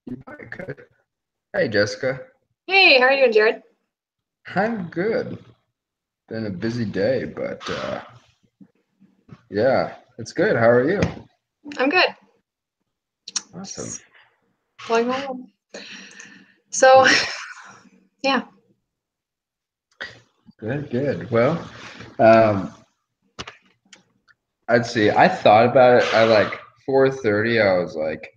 You might could. Hey, Jessica. Hey, how are you doing, Jared? I'm good. Been a busy day, but yeah, it's good. How are you? I'm good. Awesome. Just going home. So, Good, yeah. good, good. Well, um, I'd see. I thought about it at like 4:30. I was like,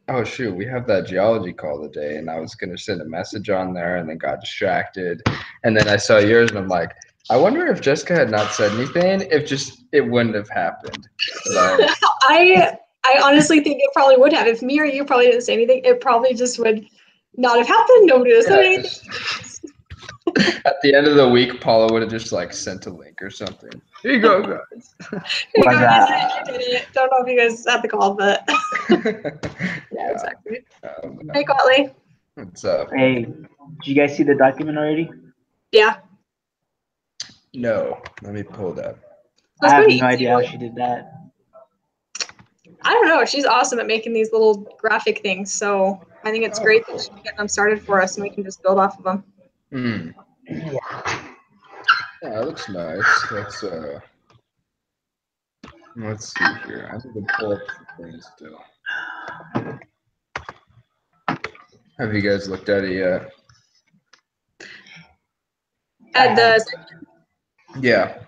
oh shoot, we have that geology call today, and I was gonna send a message on there, and then got distracted, and then I saw yours, and I'm like, I wonder if Jessica had not said anything, if just it wouldn't have happened. But I I honestly think it probably would have. If me or you probably didn't say anything, it probably just would not have happened. Nobody would have said yeah, anything. just at the end of the week, Paula would have just like sent a link or something. Here you go, guys. Here you Was go, you did it, that you did it. Don't know if you guys had the call, but yeah, Yeah. exactly. No. Hey, Cotley. What's up? hey? Did you guys see the document already? Yeah, No. Let me pull that. so I it's have pretty no easy. idea how she did that. I don't know. She's awesome at making these little graphic things. So I think it's Oh, great that cool. she's getting them started for us, and we can just build off of them. Hmm. Yeah, that looks nice. Let's see here. I need to pull up the thing still. Have you guys looked at it yet? At the Yeah.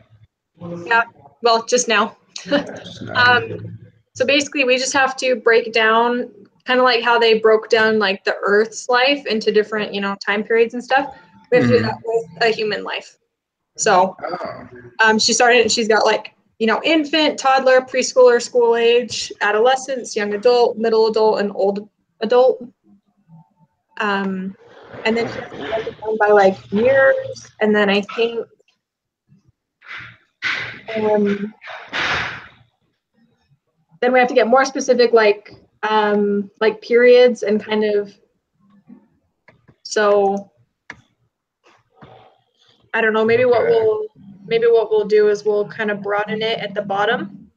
yeah, well, just now. Just now. Um, so basically, we just have to break down kind of like how they broke down like the Earth's life into different, time periods and stuff. We have to do Mm-hmm. that with a human life. So Oh. she started, and she's got like infant, toddler, preschooler, school age, adolescence, young adult, middle adult, and old adult. Um, and then she has to break it down by like years, and then I think um, then we have to get more specific, like periods and kind of. So I don't know. Okay. Maybe what we'll do is we'll kind of broaden it at the bottom,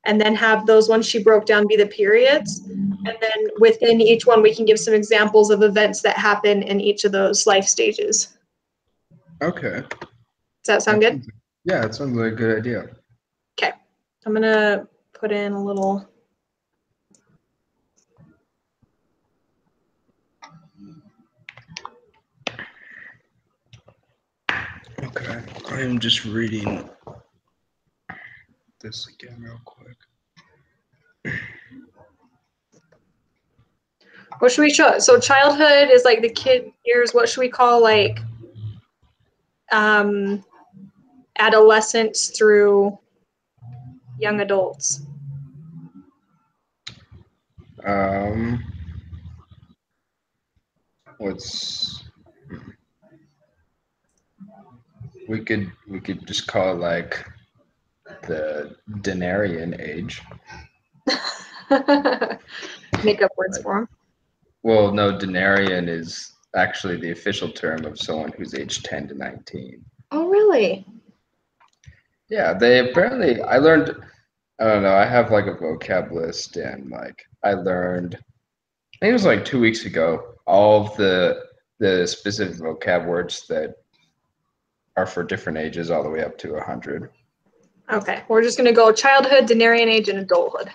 and then have those ones she broke down be the periods, and then within each one we can give some examples of events that happen in each of those life stages. Okay. Does that sound good? Yeah, that sounds like a good idea. Okay, I'm gonna put in a little. Okay. I'm just reading this again real quick. What should we show? So childhood is like the kid years. What should we call like um, adolescence through young adults? Um, what's we could just call it like the Denarian age. Make up words Like, for them. well, no, Denarian is actually the official term of someone who's aged 10 to 19. Oh, really? Yeah, they apparently, I learned, I don't know, I have like a vocab list and like I learned, I think it was like 2 weeks ago, all of the specific vocab words that are for different ages all the way up to 100. Okay, we're just gonna go childhood, Denarian age, and adulthood.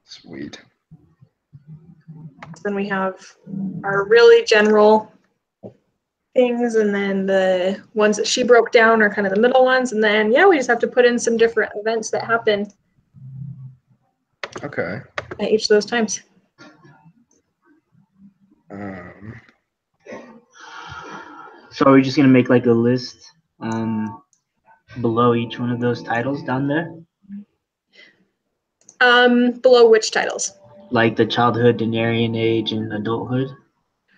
Sweet. Then we have our really general things, and then the ones that she broke down are kind of the middle ones, and then yeah, we just have to put in some different events that happen Okay. at each of those times. Um, So are we just gonna make like a list below each one of those titles down there, Below which titles? like the childhood, Denarian age, and adulthood?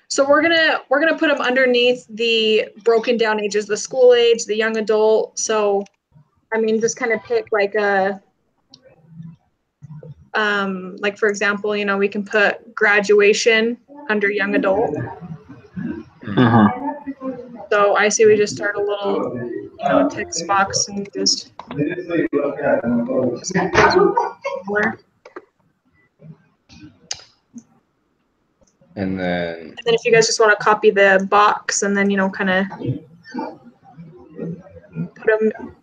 So we're gonna put them underneath the broken down ages, the school age, the young adult. So I mean, just kind of pick like for example, we can put graduation under young adult. Uh-huh. So I say we just start a little, text box and just put those somewhere. And then, And then if you guys just want to copy the box and then, kind of put them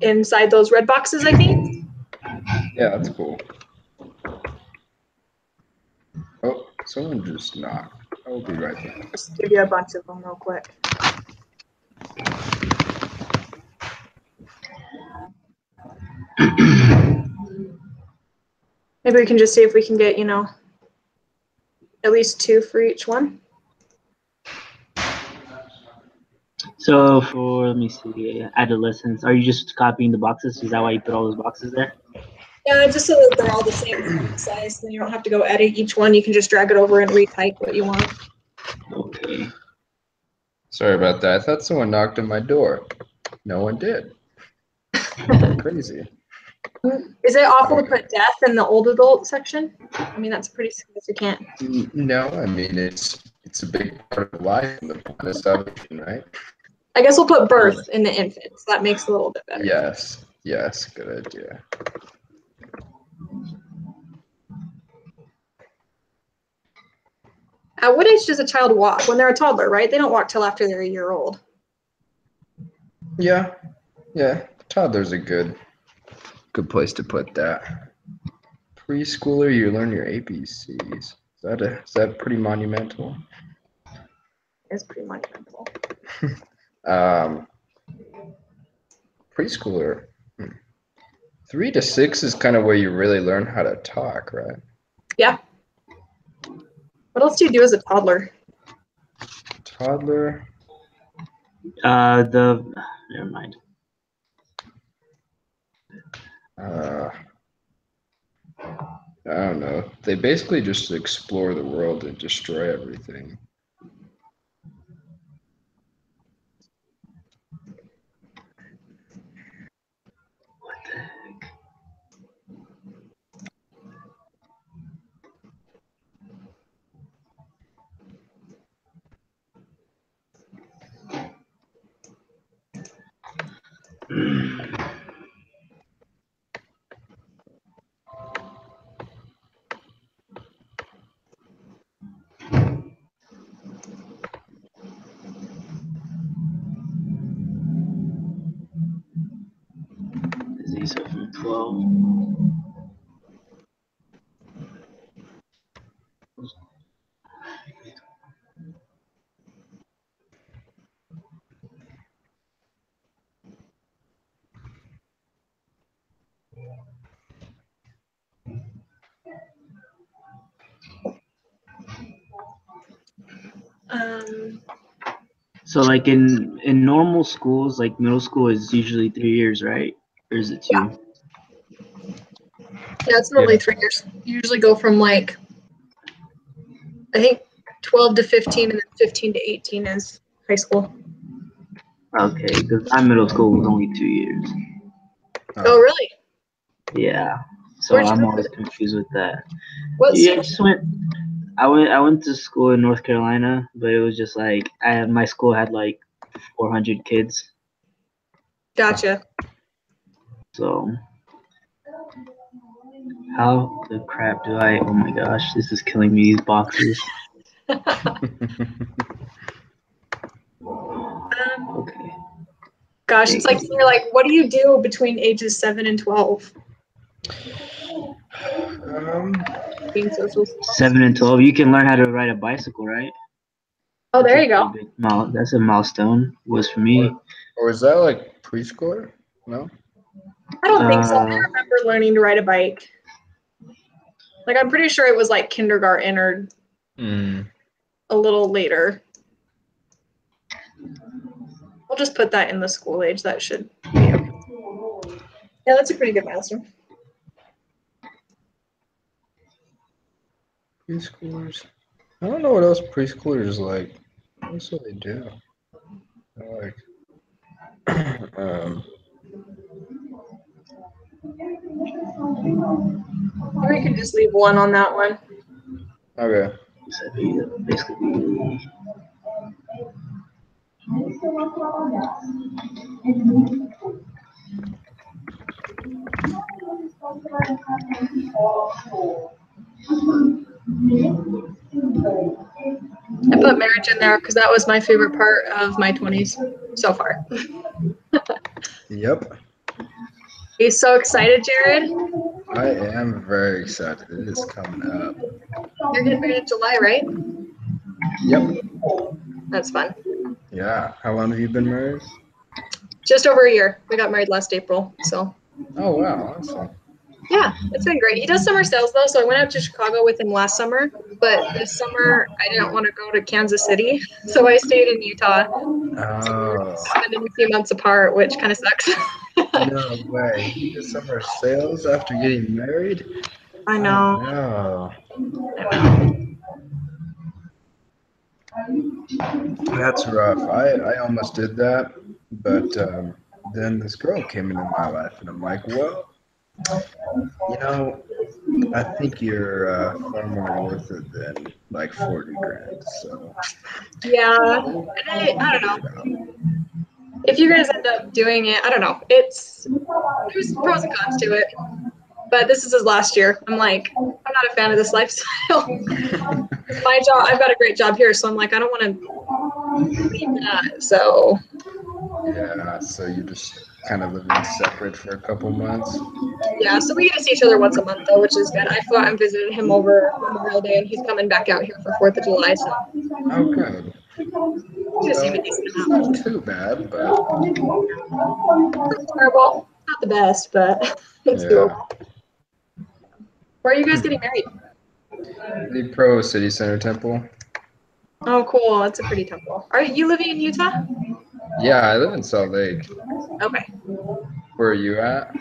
inside those red boxes, I think. yeah, that's cool. Oh, someone just knocked. I'll be right back. Just give you a bunch of them real quick. Maybe we can just see if we can get, at least 2 for each one. So let me see, adolescents, are you just copying the boxes? Is that why you put all those boxes there? Yeah, just so that they're all the same size, then you don't have to go edit each one. You can just drag it over and retype what you want. Okay. Sorry about that. I thought someone knocked on my door. No one did. Crazy. Is it awful to put death in the old adult section? I mean, that's pretty significant. No, I mean it's a big part of life and the point of salvation, right? I guess we'll put birth in the infant, so that makes it a little bit better. Yes, good idea. At what age does a child walk? When they're a toddler, right? They don't walk till after they're a year old. Yeah. Toddler's a good place to put that. Preschooler, you learn your ABCs. Is that pretty monumental? It's pretty monumental. Preschooler. 3 to 6 is kind of where you really learn how to talk, right? Yeah. What else do you do as a toddler? Toddler. Never mind. I don't know. They basically just explore the world and destroy everything. What the heck? These are from 12. So like in normal schools, like middle school is usually 3 years, right? Or is it 2? Yeah. Yeah, it's normally 3 years. You usually go from I think 12 to 15, and then 15 to 18 is high school. Okay, because my middle school was only 2 years. Oh, really? Yeah. So Where'd you I'm go always to? confused with that. What Yeah, school? I went to school in North Carolina, but it was just like my school had like 400 kids. Gotcha. So how the crap do I? Oh my gosh, this is killing me. These boxes. Okay. Gosh, it's like you're like, what do you do between ages 7 and 12? Being social skills. 7 and 12. You can learn how to ride a bicycle, right? Oh, there you go. That's a milestone. Was for me. Or is that like preschooler? No. I don't think so. I remember learning to ride a bike. Like, I'm pretty sure it was like kindergarten or a little later. We'll just put that in the school age. That should be okay. Yeah, that's a pretty good milestone. Preschoolers. I don't know what else preschoolers like. What else do they do? Like, Or you can just leave 1 on that one. okay. Basically. there because that was my favorite part of my 20s so far. Yep. Are you so excited, Jared? I am very excited. It is coming up. You're getting married in July, right? Yep. That's fun. Yeah. How long have you been married? Just over a year. We got married last April, so. Oh, wow. Awesome. Yeah, it's been great. He does summer sales though, so I went out to Chicago with him last summer. But this summer, I didn't want to go to Kansas City, so I stayed in Utah. So we're Oh, spending a few months apart, which kind of sucks. no way. He did summer sales after getting married? I know. No. I know. That's rough. I almost did that, but then this girl came into my life, and I'm like, well, you know, I think you're far more worth it than like 40 grand. So Yeah, and I don't know. If you guys end up doing it, I don't know. There's pros and cons to it. But this is his last year. I'm like, I'm not a fan of this lifestyle. My job, I've got a great job here, so I'm like, I don't want to leave that. So yeah, so you just kind of living separate for a couple months. yeah, so we get to see each other once a month though, which is good. I flew out and visited him over Memorial Day, and he's coming back out here for 4th of July. So Oh, good. we get to see him a decent It's amount. not too bad, but Not terrible, not the best, but it's yeah. doable. Where are you guys getting married? The Pro City Center Temple. Oh, cool. That's a pretty temple. Are you living in Utah? Yeah, I live in Salt Lake. Okay. Where are you at?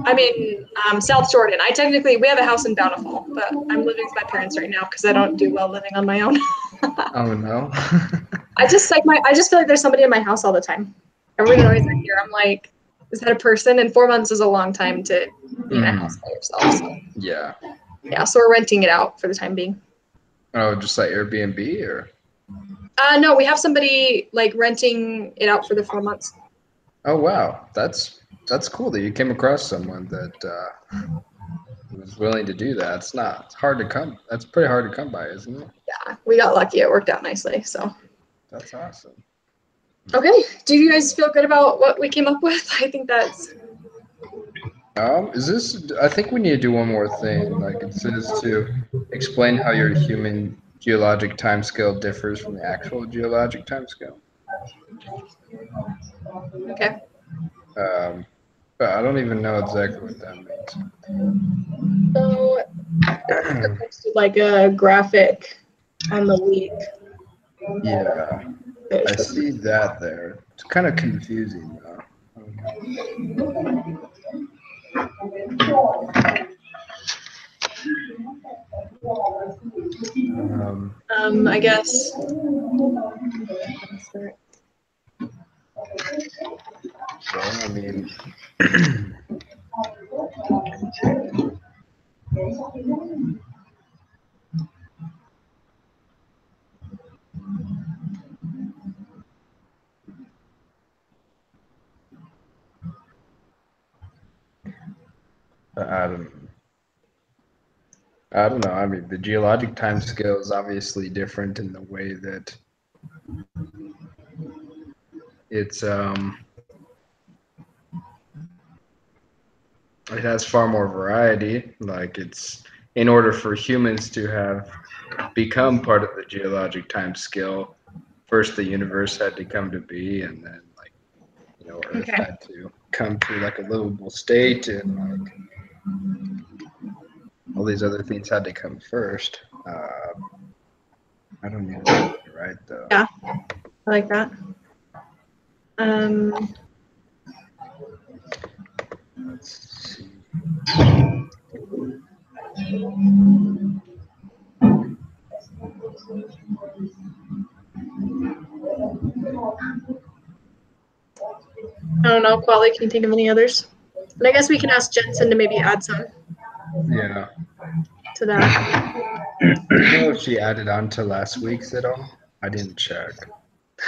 I'm in South Jordan. We have a house in Bountiful, but I'm living with my parents right now because I don't do well living on my own. Oh no. I just feel like there's somebody in my house all the time. Everybody knows I'm here. I'm like, is that a person? And 4 months is a long time to be in a house by yourself. So. Yeah. Yeah, so we're renting it out for the time being. Oh, just like Airbnb or? No, we have somebody like renting it out for the 4 months. Oh wow, that's cool that you came across someone that was willing to do that. It's hard to come. That's pretty hard to come by, isn't it? Yeah, we got lucky. It worked out nicely. So. That's awesome. Okay. Do you guys feel good about what we came up with? I think that's. Is this? I think we need to do one more thing. Like it says to explain how your human geologic timescale differs from the actual geologic timescale. Okay. But I don't even know exactly what that means. So I think I posted like a graphic on the week. Yeah, I see that there. It's kind of confusing though. I guess. Well, I mean, I don't know. I mean, the geologic time scale is obviously different in the way that it's it has far more variety. Like it's in order for humans to have become part of the geologic time scale, first the universe had to come to be, and then like Earth Okay. had to come to like a livable state, and like all these other things had to come first. I don't even know if you're right though. Yeah, I like that. Let's see. I don't know, Quali, can you think of any others? And I guess we can ask Jensen to maybe add some Yeah. to that. Do you know if she added on to last week's at all? I didn't check.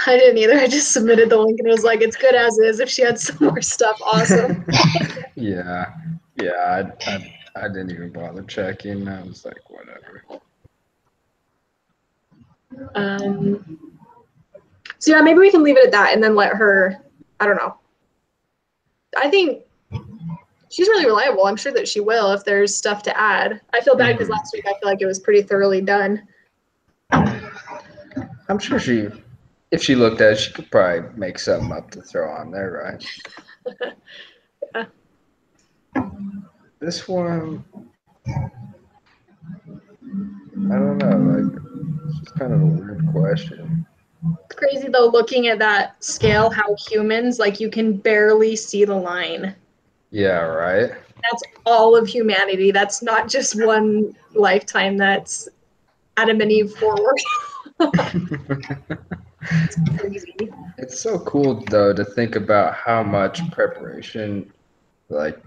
I didn't either. I just submitted the link and it was like, it's good as is. If she had some more stuff, awesome. Yeah. I didn't even bother checking. I was like, whatever. So yeah, maybe we can leave it at that and then let her, I don't know. I think she's really reliable. I'm sure that she will if there's stuff to add. I feel bad because last week I feel like it was pretty thoroughly done. I'm sure if she looked at it, she could probably make something up to throw on there, right? Yeah. This one, I don't know. Like, it's just kind of a weird question. It's crazy though, looking at that scale, how humans, like you can barely see the line. Yeah, right. That's all of humanity. That's not just one lifetime. That's Adam and Eve forward. It's crazy. It's so cool though to think about how much preparation, like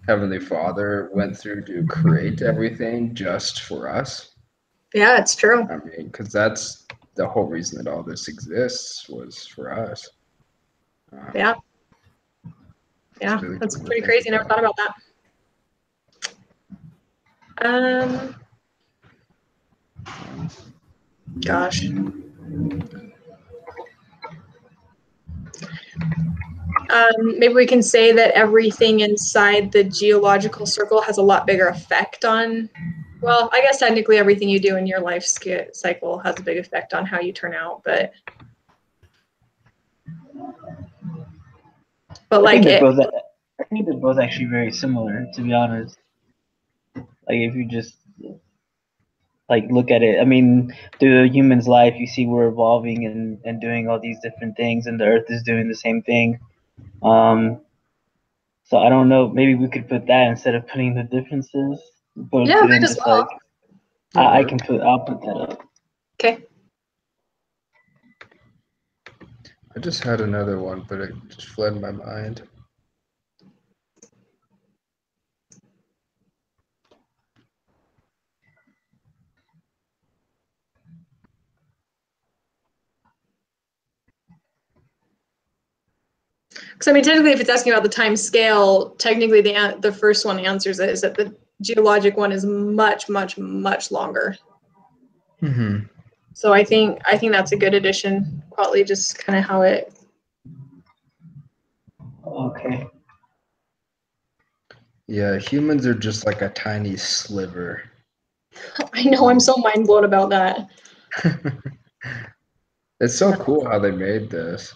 Heavenly Father went through to create everything just for us. Yeah, it's true. I mean, because that's the whole reason that all this exists was for us. Yeah. It's Yeah, really that's cool to pretty think crazy. Never about. thought about that. Gosh. Maybe we can say that everything inside the geological circle has a lot bigger effect on, well, I guess technically everything you do in your life cycle has a big effect on how you turn out, but like it. I think they're both actually very similar, to be honest. Like if you just like look at it, I mean, through a human's life, you see we're evolving and doing all these different things, and the Earth is doing the same thing. So I don't know. Maybe we could put that instead of putting the differences, but Yeah, put might in as just like well. I'll put that up. Okay. I just had another one, but it just fled my mind. Because I mean, technically, if it's asking about the time scale, technically the first one answers it is that the geologic one is much, much, much longer. Mm-hmm. So I think that's a good addition. Probably just kind of how it. Okay. Yeah, humans are just like a tiny sliver. I know I'm so mind blown about that. It's so cool how they made this.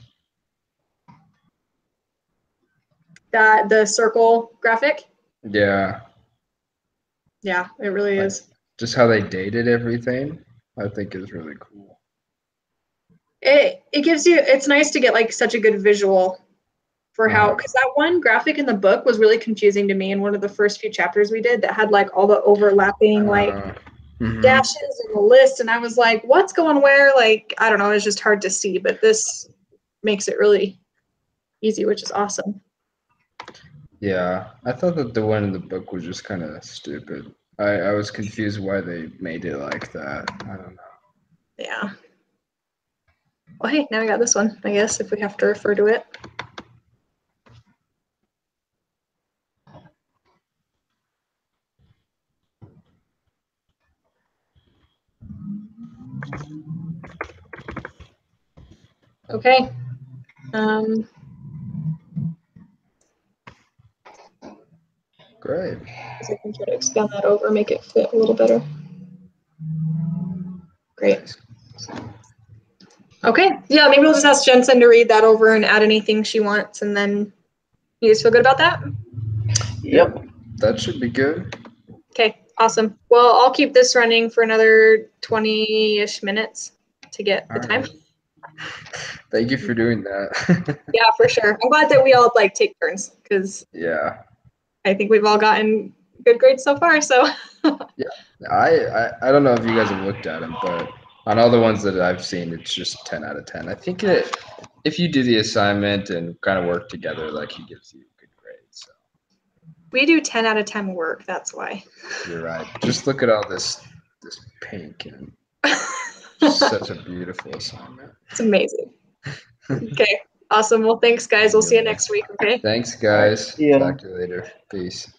That the circle graphic. Yeah, Yeah, it really like is. just how they dated everything, I think is really cool. It gives you. It's nice to get like such a good visual for how, Uh-huh. because that one graphic in the book was really confusing to me in one of the first few chapters we did that had like all the overlapping like Mm-hmm. dashes in the list, and I was like, what's going where? Like, I don't know, it's just hard to see, but this makes it really easy, which is awesome. Yeah, I thought that the one in the book was just kind of stupid. I was confused why they made it like that. I don't know. Yeah. Well, hey, now we got this one, I guess, if we have to refer to it. Okay. Um, Great. I can try to expand that over, make it fit a little better. Great. Nice. Okay. Yeah, maybe we'll just ask Jensen to read that over and add anything she wants, and then you guys feel good about that? Yep. That should be good. Okay, awesome. Well, I'll keep this running for another 20-ish minutes to get the All time. right. Thank you for doing that. Yeah, for sure. I'm glad that we all like take turns because Yeah. I think we've all gotten good grades so far. So Yeah. I don't know if you guys have looked at them, but on all the ones that I've seen, it's just 10 out of 10. I think if you do the assignment and kind of work together, like he gives you good grades. So we do 10 out of 10 work. That's why. you're right. Just look at all this pink and such a beautiful assignment. It's amazing. Okay, awesome. Well, thanks, guys. We'll see you next week. Okay. Thanks, All right. guys. Yeah. Talk to you later. Peace.